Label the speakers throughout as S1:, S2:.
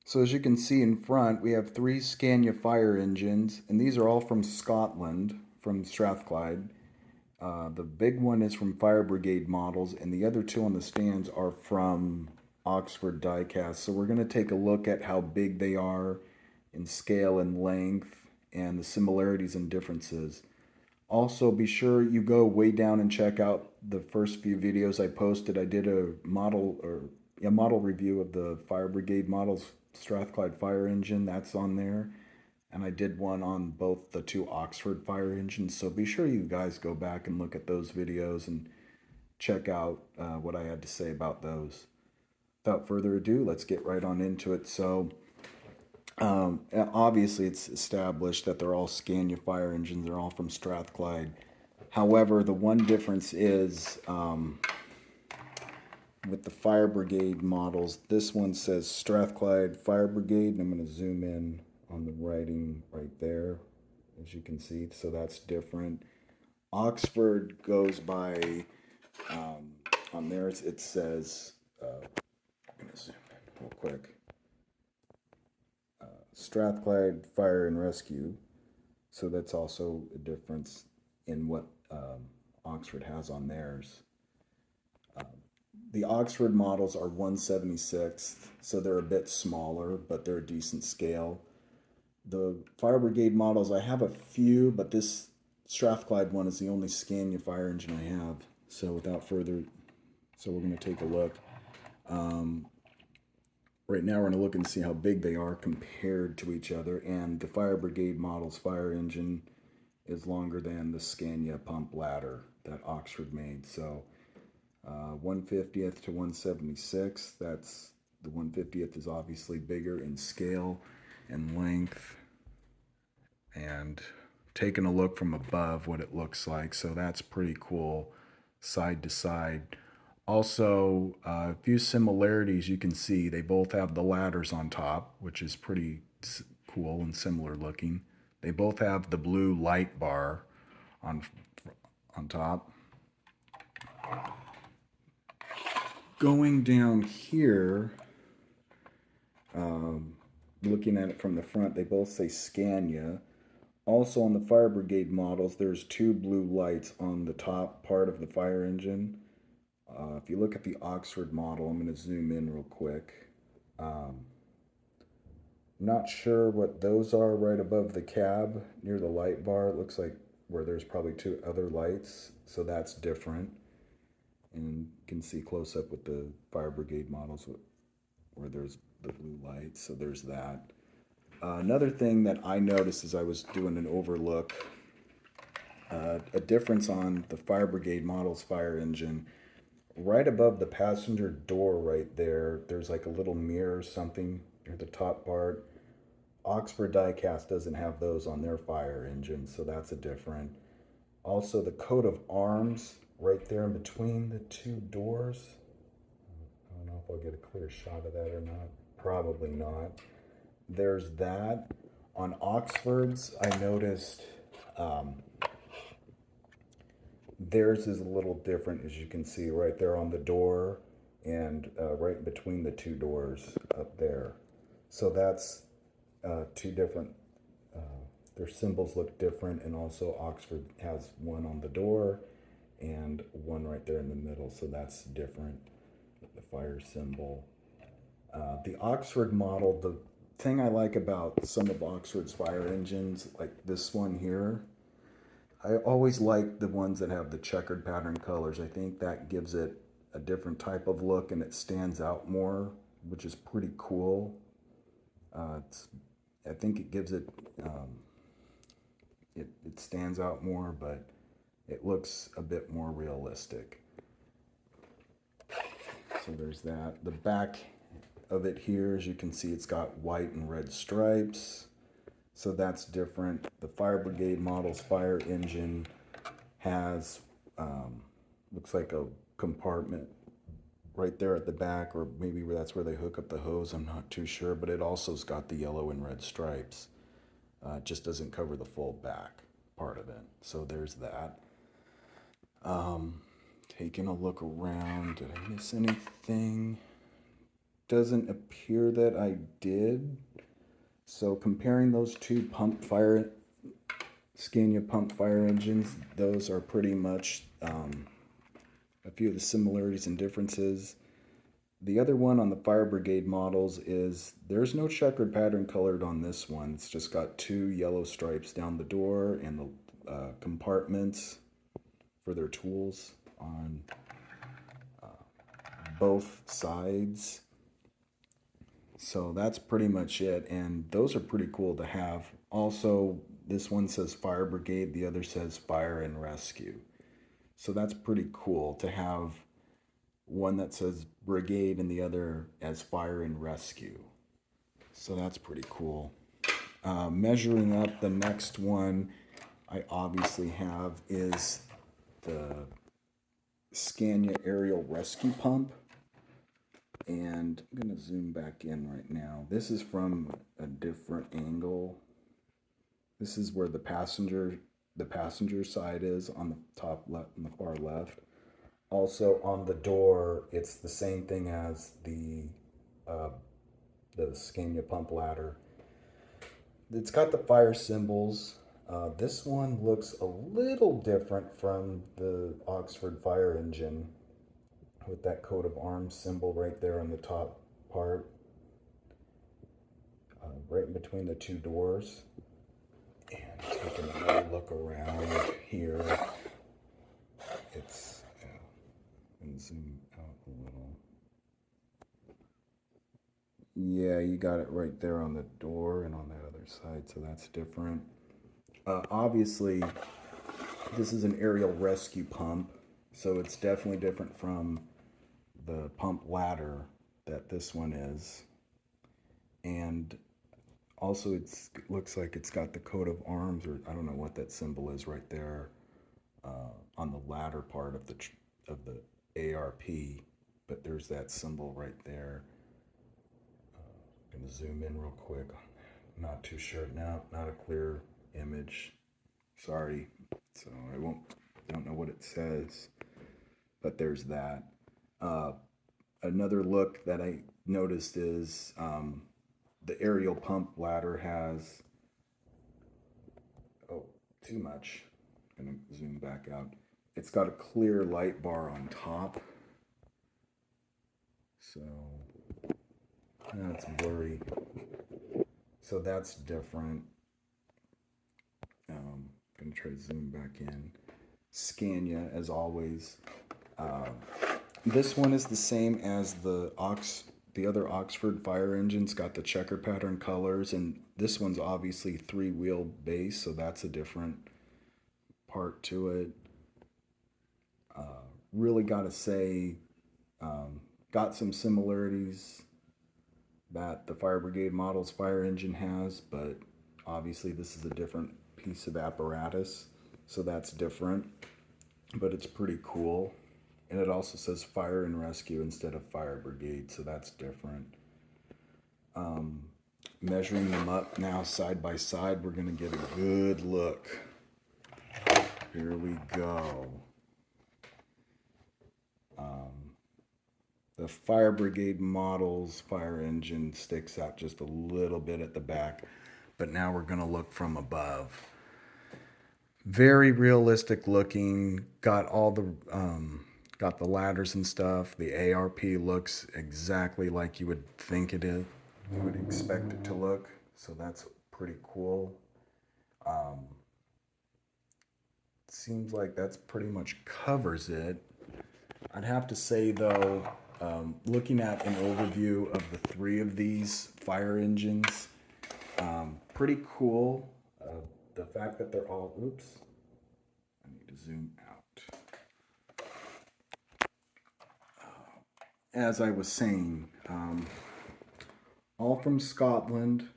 S1: So as you can see in front, we have 3 Scania fire engines, and these are all from Scotland, from Strathclyde. The big one is from Fire Brigade Models, and the other 2 on the stands are from Oxford Diecast. So we're going to take a look at how big they are in scale and length, and the similarities and differences. Also, be sure you go way down and check out the first few videos I posted. I did a model review of the Fire Brigade Models Strathclyde fire engine. That's on there. And I did one on both the 2 Oxford fire engines. So be sure you guys go back and look at those videos and check out what I had to say about those. Without further ado, let's get right on into it. So obviously it's established that they're all Scania fire engines. They're all from Strathclyde. However, the one difference is with the Fire Brigade models, this one says Strathclyde Fire Brigade, and I'm going to zoom in on the writing right there, as you can see, so that's different. Oxford goes by, on theirs it says, I'm going to zoom in real quick, Strathclyde Fire and Rescue, so that's also a difference in what Oxford has on theirs. The Oxford models are 1/76th, so they're a bit smaller, but they're a decent scale. The Fire Brigade models, I have a few, but this Strathclyde one is the only Scania fire engine I have. So we're going to take a look. Right now we're going to look and see how big they are compared to each other, and the Fire Brigade model's fire engine is longer than the Scania pump ladder that Oxford made. So 1/50th to 1/76th, that's the 1/50th is obviously bigger in scale and length, and taking a look from above what it looks like, so that's pretty cool side to side. Also, a few similarities you can see. They both have the ladders on top, which is pretty cool and similar looking. They both have the blue light bar on top. Going down here, looking at it from the front, they both say Scania. Also on the Fire Brigade models, there's 2 blue lights on the top part of the fire engine. If you look at the Oxford model, I'm going to zoom in real quick. Not sure what those are right above the cab near the light bar. It looks like where there's probably 2 other lights, so that's different. And you can see close up with the Fire Brigade models where there's the blue lights, so there's that. Another thing that I noticed as I was doing an overlook, a difference on the Fire Brigade model's fire engine. Right above the passenger door right there, there's like a little mirror or something near the top part. Oxford Diecast doesn't have those on their fire engine, so that's a different. Also, the coat of arms right there in between the 2 doors. I don't know if I'll get a clear shot of that or not. Probably not. There's that. On Oxford's, I noticed theirs is a little different, as you can see right there on the door and right between the 2 doors up there. So that's 2 different, their symbols look different, and also Oxford has one on the door and one right there in the middle, so that's different, the fire symbol. The Oxford model, the thing I like about some of Oxford's fire engines, like this one here, I always like the ones that have the checkered pattern colors. I think that gives it a different type of look and it stands out more, which is pretty cool. I think it gives it, it stands out more, but it looks a bit more realistic. So there's that. The back of it here, as you can see, it's got white and red stripes. So that's different. The Fire Brigade model's fire engine has, looks like a compartment right there at the back, or maybe that's where they hook up the hose, I'm not too sure, but it also's got the yellow and red stripes. It just doesn't cover the full back part of it. So there's that. Taking a look around, did I miss anything? doesn't appear that I did. So comparing those two Scania pump fire engines, those are pretty much a few of the similarities and differences. The other one on the Fire Brigade models is there's no checkered pattern colored on this one. It's just got two yellow stripes down the door and the compartments for their tools on both sides. So that's pretty much it, and those are pretty cool to have. Also, this one says Fire Brigade, the other says Fire and Rescue. So that's pretty cool to have one that says Brigade and the other as Fire and Rescue. So that's pretty cool. Measuring up, the next one I obviously have is the Scania aerial rescue pump. And I'm going to zoom back in right now. This is from a different angle. This is where the passenger side is on the top left and the far left. Also on the door, it's the same thing as the Scania pump ladder. It's got the fire symbols. This one looks a little different from the Oxford fire engine, with that coat of arms symbol right there on the top part, right in between the two doors. And taking another look around here, it's and zoom out a little. Yeah, you got it right there on the door and on that other side, so that's different. Obviously, this is an aerial rescue pump, so it's definitely different from the pump ladder that this one is. And also it looks like it's got the coat of arms, or I don't know what that symbol is right there on the ladder part of the ARP, but there's that symbol right there. I'm gonna zoom in real quick. Not too sure now, not a clear image, sorry. So I don't know what it says, but there's that. Another look that I noticed is the aerial pump ladder has, too much. I'm gonna zoom back out. It's got a clear light bar on top. So that's blurry. So that's different. Gonna try to zoom back in. Scania, as always. This one is the same as the other Oxford fire engines, got the checker pattern colors, and this one's obviously 3-wheel base, so that's a different part to it. Really gotta say, got some similarities that the Fire Brigade Models fire engine has, but obviously this is a different piece of apparatus, so that's different, but it's pretty cool. And it also says Fire and Rescue instead of Fire Brigade, so that's different. Measuring them up now side by side, we're going to get a good look. Here we go. The Fire Brigade Models fire engine sticks out just a little bit at the back, but now we're going to look from above. Very realistic looking, got all the ladders and stuff. The ARP looks exactly like you would think it is. You would expect it to look. So that's pretty cool. Seems like that's pretty much covers it. I'd have to say though, looking at an overview of the 3 of these fire engines, pretty cool. The fact that they're all, oops, I need to zoom out. As I was saying, all from Scotland,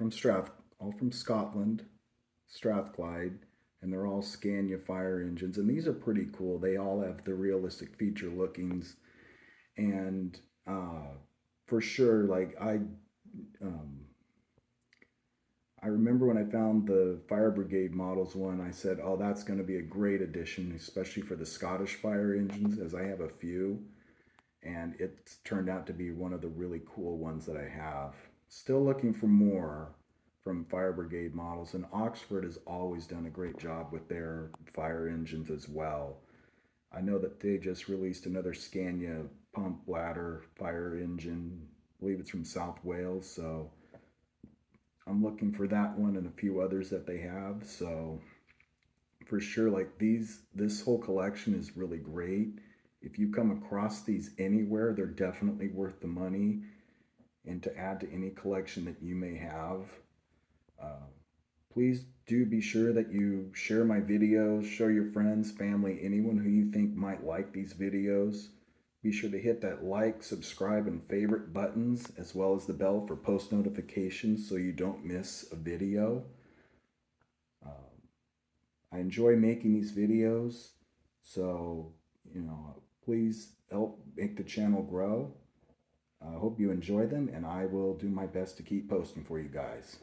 S1: all from Scotland, Strathclyde, and they're all Scania fire engines, and these are pretty cool. They all have the realistic feature lookings, and for sure, like I remember when I found the Fire Brigade Models one, I said, oh, that's going to be a great addition, especially for the Scottish fire engines, as I have a few. and it's turned out to be one of the really cool ones that I have. Still looking for more from Fire Brigade Models, and Oxford has always done a great job with their fire engines as well. I know that they just released another Scania pump bladder fire engine. I believe it's from South Wales, so I'm looking for that one and a few others that they have. So for sure, like this whole collection is really great. If you come across these anywhere, they're definitely worth the money, and to add to any collection that you may have. Uh, Please do be sure that you share my videos, show your friends, family, anyone who you think might like these videos. Be sure to hit that like, subscribe, and favorite buttons, as well as the bell for post notifications so you don't miss a video. I enjoy making these videos, so please help make the channel grow. I hope you enjoy them, and I will do my best to keep posting for you guys.